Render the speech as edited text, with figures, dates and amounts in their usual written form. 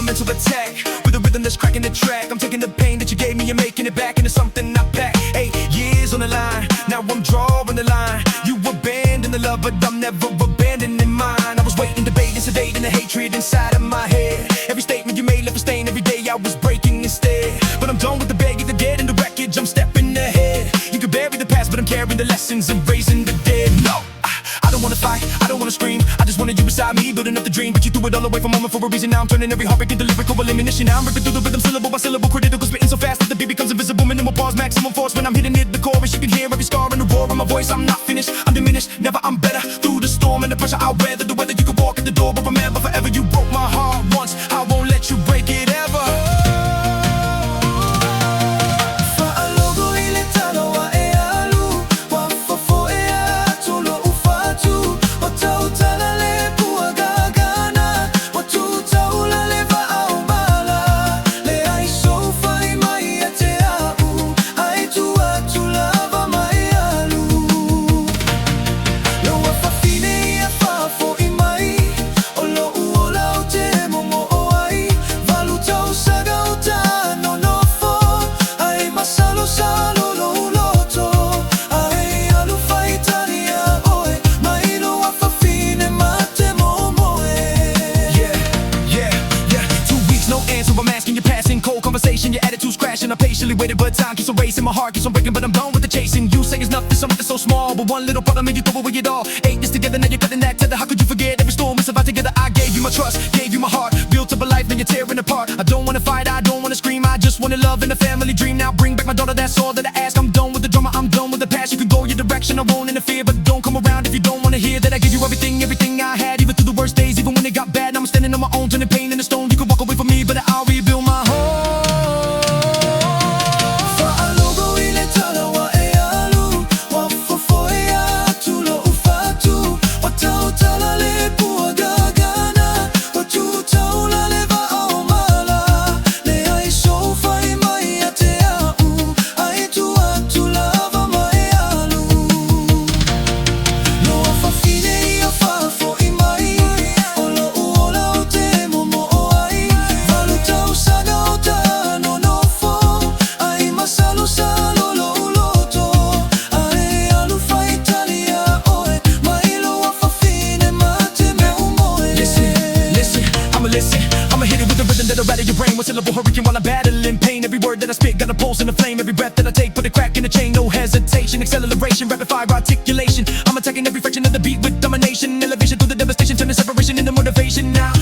Mental attack with a rhythm that's cracking the track. I'm taking the pain that you gave me and making it back into something I pack. 8 years on the line, now I'm drawing the line. You abandoned the love, but I'm never abandoning mine. I was waiting, debating, sedating the hatred inside of my head. Every statement you made left a stain. Every day I was breaking instead. But I'm done with the begging, the dead, and the wreckage. I'm stepping ahead. You could bury the past, but I'm carrying the lessons and raising the dead. No, I don't wanna fight, I don't wanna scream. I just wanted you beside me, building up the dream. But you threw it all away for a moment for a reason. Now I'm turning every heartbreak into lyrical elimination. Now I'm ripping through the rhythm syllable by syllable, critical, spitting so fast that the beat becomes invisible. Minimal pause, maximum force. When I'm hitting it, the chorus, you can hear every scar in the roar of my voice. I'm not finished, I'm diminished, never I'm better. Through the storm and the pressure, I'll weather the weather. You can walk at the door, but remember forever you broke my heart once. I won't let you break it ever. Conversation, your attitude's crashing. I patiently waited, but time keeps on racing. My heart keeps on breaking, but I'm done with the chasing. You say it's nothing, something so small, but one little problem made you throw away it all. 8 years together, now you're cutting that tether. How could you forget every storm we survived together? I gave you my trust, gave you my heart, built up a life, now you're tearing apart. I don't wanna fight, I don't wanna scream, I just wanna love and a family dream. Now bring back my daughter, that's all that I ask. I'm done with the drama, I'm done with the past. You can go your direction, I won't interfere, but don't come around if you don't wanna hear that I give you everything, everything I had, even through the worst days, even when it got bad. Now I'm standing on my own, turning pain into stone. You can walk away from me, but I'll rebuild my home. I'ma hit it with the rhythm that'll rattle your brain. One syllable hurricane while I'm battling pain. Every word that I spit got a pulse and a flame. Every breath that I take put a crack in the chain. No hesitation, acceleration, rapid fire articulation. I'm attacking every fraction of the beat with domination. Elevation through the devastation, turning separation into motivation. Now